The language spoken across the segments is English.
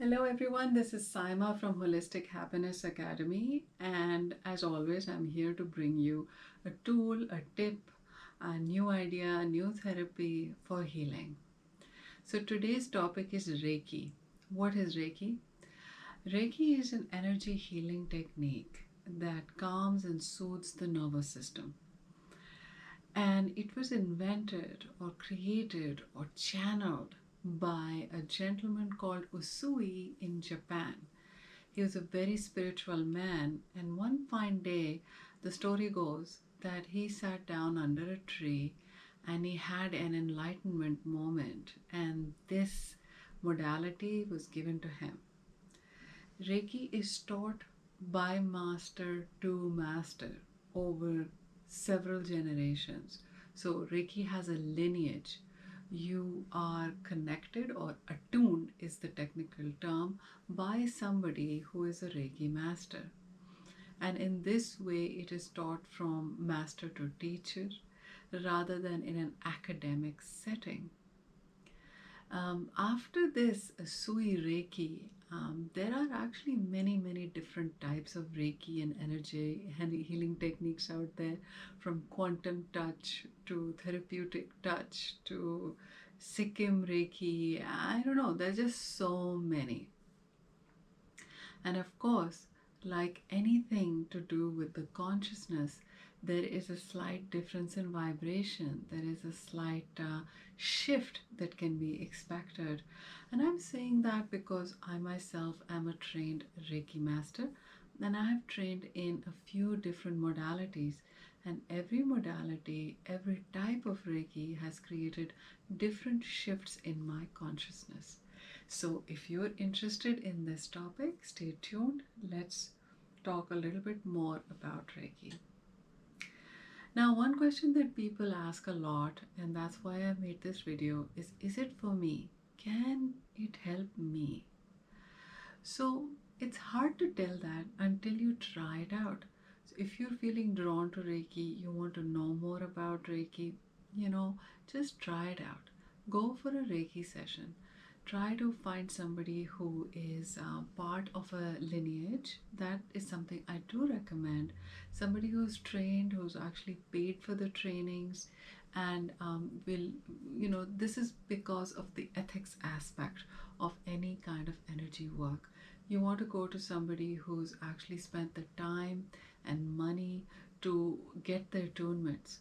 Hello everyone, this is Saima from Holistic Happiness Academy, and as always I'm here to bring you a tool, a tip, a new idea, a new therapy for healing. So today's topic is Reiki. What is Reiki? Reiki is an energy healing technique that calms and soothes the nervous system. And it was invented or created or channeled by a gentleman called Usui in Japan. He was a very spiritual man, and one fine day, the story goes that he sat down under a tree and he had an enlightenment moment, and this modality was given to him. Reiki is taught by master to master over several generations. So, Reiki has a lineage. You are connected or attuned, is the technical term, by somebody who is a Reiki master. And in this way, it is taught from master to teacher rather than in an academic setting. After this Sui Reiki, there are actually many different types of Reiki and energy and healing techniques out there, from quantum touch to therapeutic touch to Sikkim Reiki. I don't know, there's just so many. And of course, like anything to do with the consciousness, there is a slight difference in vibration. There is a slight shift that can be expected. And I'm saying that because I myself am a trained Reiki master, and I have trained in a few different modalities. And every modality, every type of Reiki has created different shifts in my consciousness. So, if you're interested in this topic, stay tuned. Let's talk a little bit more about Reiki. Now, one question that people ask a lot, and that's why I made this video, is it for me? Can it help me? So, it's hard to tell that until you try it out. So, if you're feeling drawn to Reiki, you want to know more about Reiki, just try it out. Go for a Reiki session. Try to find somebody who is part of a lineage. That is something I do recommend. Somebody who's trained, who's actually paid for the trainings, and this is because of the ethics aspect of any kind of energy work. You want to go to somebody who's actually spent the time and money to get their attunements.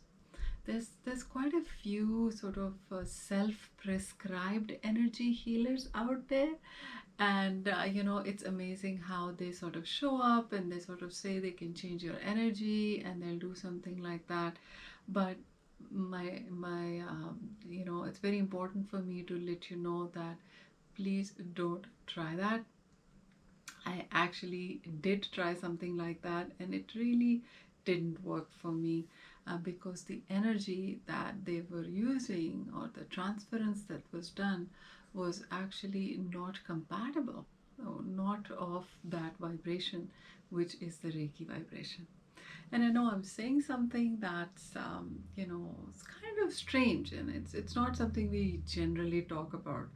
There's quite a few sort of self-prescribed energy healers out there, and it's amazing how they sort of show up and they sort of say they can change your energy and they'll do something like that. But it's very important for me to let you know that please don't try that. I actually did try something like that and it really didn't work for me, because the energy that they were using or the transference that was done was actually not compatible, not of that vibration, which is the Reiki vibration. And I know I'm saying something that's it's kind of strange, and it's not something we generally talk about.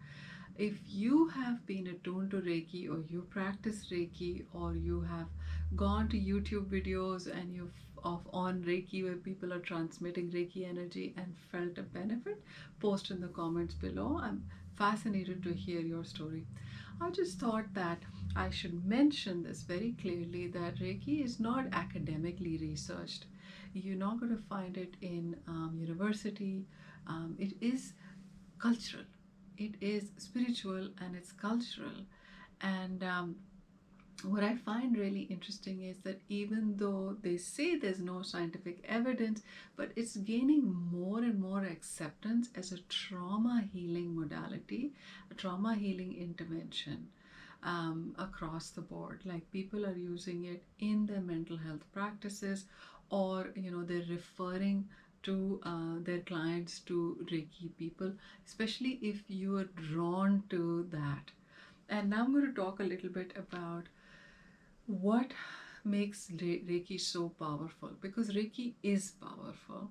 If you have been attuned to Reiki, or you practice Reiki, or you have gone to YouTube videos and you've of on Reiki where people are transmitting Reiki energy and felt a benefit, post in the comments below. I'm fascinated to hear your story. I just thought that I should mention this very clearly, that Reiki is not academically researched. You're not going to find it in university. It is cultural, it is spiritual, and it's cultural. And what I find really interesting is that even though they say there's no scientific evidence, but it's gaining more and more acceptance as a trauma healing modality, a trauma healing intervention, across the board. Like, people are using it in their mental health practices, or they're referring to their clients to Reiki people, especially if you are drawn to that. And now I'm going to talk a little bit about what makes Reiki so powerful, because Reiki is powerful.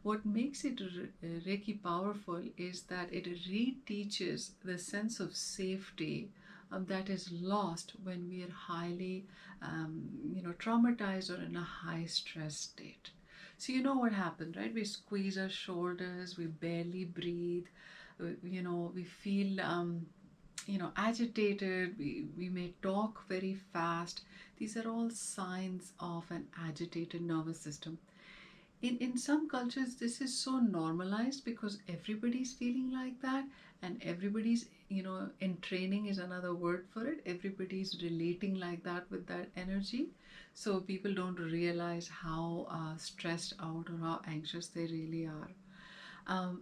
What makes it Reiki powerful is that it reteaches the sense of safety that is lost when we are highly, traumatized or in a high stress state. So you know what happens, right? We squeeze our shoulders, we barely breathe, we feel, agitated, we may talk very fast. These are all signs of an agitated nervous system. In some cultures this is so normalized because everybody's feeling like that, and everybody's, in training is another word for it, everybody's relating like that with that energy. So people don't realize how stressed out or how anxious they really are.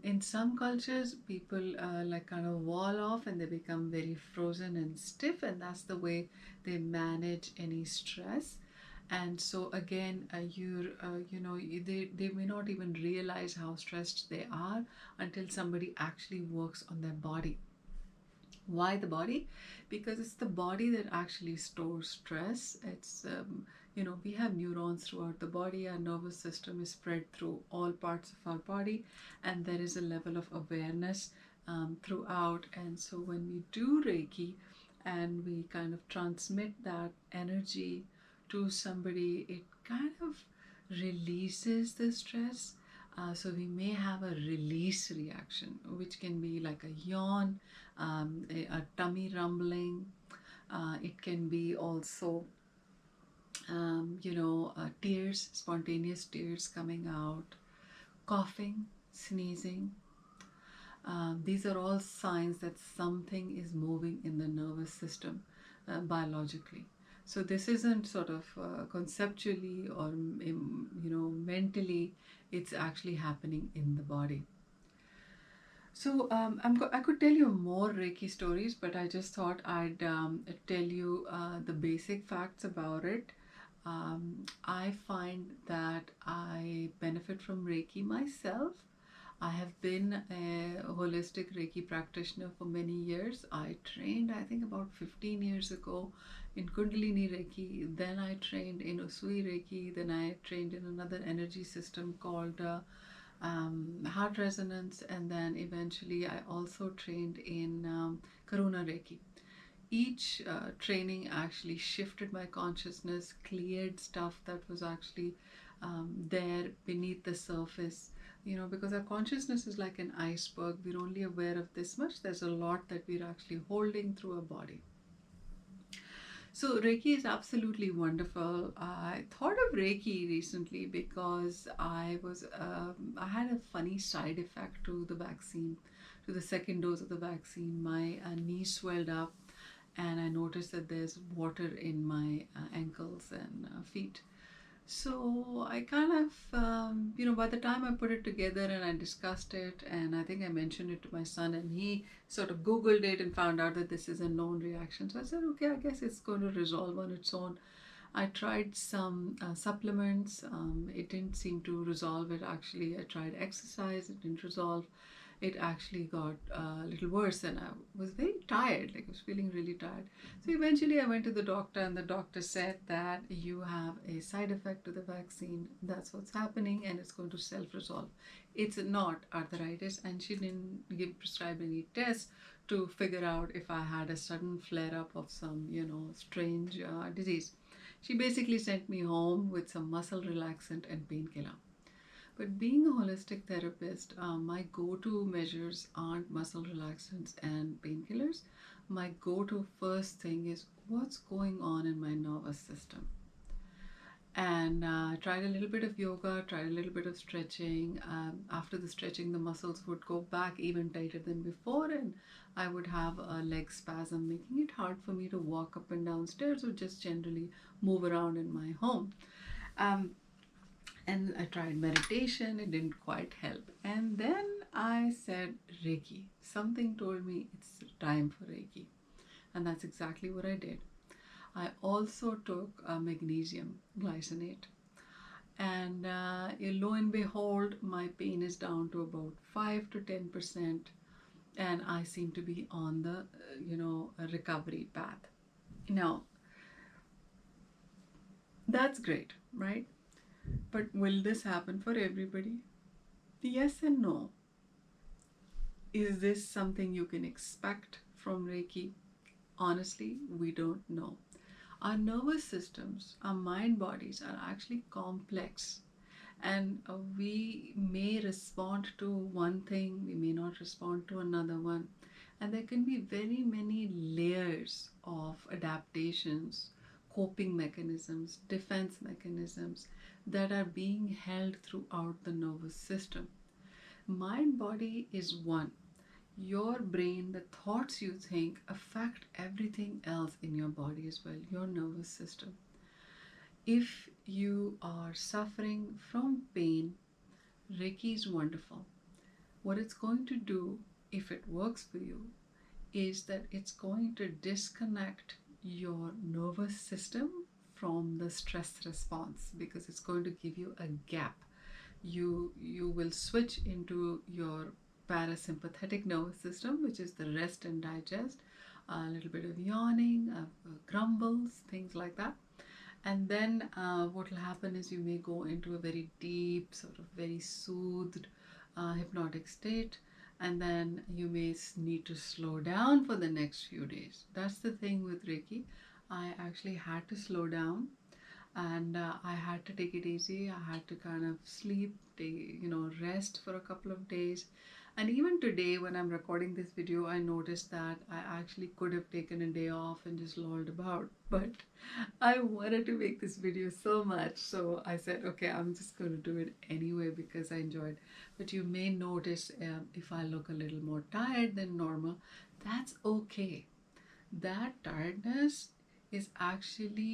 In some cultures, people like kind of wall off and they become very frozen and stiff, and that's the way they manage any stress. And so again, they may not even realize how stressed they are until somebody actually works on their body. Why the body? Because it's the body that actually stores stress. We have neurons throughout the body. Our nervous system is spread through all parts of our body, and there is a level of awareness throughout. And so when we do Reiki and we kind of transmit that energy to somebody, it kind of releases the stress. So we may have a release reaction, which can be like a yawn, a tummy rumbling. It can be also, tears, spontaneous tears coming out, coughing, sneezing. These are all signs that something is moving in the nervous system biologically. So this isn't sort of conceptually or mentally. It's actually happening in the body. So I could tell you more Reiki stories, but I just thought I'd tell you the basic facts about it. I find that I benefit from Reiki myself. I have been a holistic Reiki practitioner for many years. I trained, I think, about 15 years ago in Kundalini Reiki. Then I trained in Usui Reiki. Then I trained in another energy system called heart resonance. And then eventually I also trained in Karuna Reiki. Each training actually shifted my consciousness, cleared stuff that was actually there beneath the surface. Because our consciousness is like an iceberg, we're only aware of this much. There's a lot that we're actually holding through our body. So Reiki is absolutely wonderful. I thought of Reiki recently because I had a funny side effect to the vaccine, to the second dose of the vaccine. My knee swelled up, and I noticed that there's water in my ankles and feet. So I kind of, by the time I put it together and I discussed it, and I think I mentioned it to my son, and he sort of Googled it and found out that this is a known reaction. So I said, okay, I guess it's going to resolve on its own. I tried some supplements. It didn't seem to resolve it actually. I tried exercise. It didn't resolve. It actually got a little worse, and I was very tired, like I was feeling really tired. So eventually I went to the doctor, and the doctor said that you have a side effect to the vaccine. That's what's happening, and it's going to self-resolve. It's not arthritis, and she didn't prescribe any tests to figure out if I had a sudden flare-up of some, strange disease. She basically sent me home with some muscle relaxant and painkiller. But being a holistic therapist, my go-to measures aren't muscle relaxants and painkillers. My go-to first thing is what's going on in my nervous system. And tried a little bit of yoga, tried a little bit of stretching. After the stretching, the muscles would go back even tighter than before, and I would have a leg spasm, making it hard for me to walk up and down stairs or just generally move around in my home. Um, and I tried meditation, it didn't quite help. And then I said Reiki. Something told me it's time for Reiki. And that's exactly what I did. I also took magnesium glycinate. And lo and behold, my pain is down to about 5 to 10%. And I seem to be on the, recovery path. Now, that's great, right? But will this happen for everybody? Yes and no. Is this something you can expect from Reiki? Honestly, we don't know. Our nervous systems, our mind bodies are actually complex, and we may respond to one thing, we may not respond to another one, and there can be very many layers of adaptations, coping mechanisms, defense mechanisms that are being held throughout the nervous system. Mind body is one. Your brain, the thoughts you think, affect everything else in your body as well, your nervous system. If you are suffering from pain, Reiki is wonderful. What it's going to do, if it works for you, is that it's going to disconnect your nervous system from the stress response, because it's going to give you a gap. You will switch into your parasympathetic nervous system, which is the rest and digest, a little bit of yawning, grumbles, things like that. And then what will happen is you may go into a very deep, sort of very soothed, hypnotic state, and then you may need to slow down for the next few days. That's the thing with Reiki. I actually had to slow down, and I had to take it easy. I had to kind of sleep, rest for a couple of days. And even today, when I'm recording this video, I noticed that I actually could have taken a day off and just lolled about. But I wanted to make this video so much, so I said, okay, I'm just going to do it anyway because I enjoyed. But you may notice if I look a little more tired than normal, that's okay. That tiredness is actually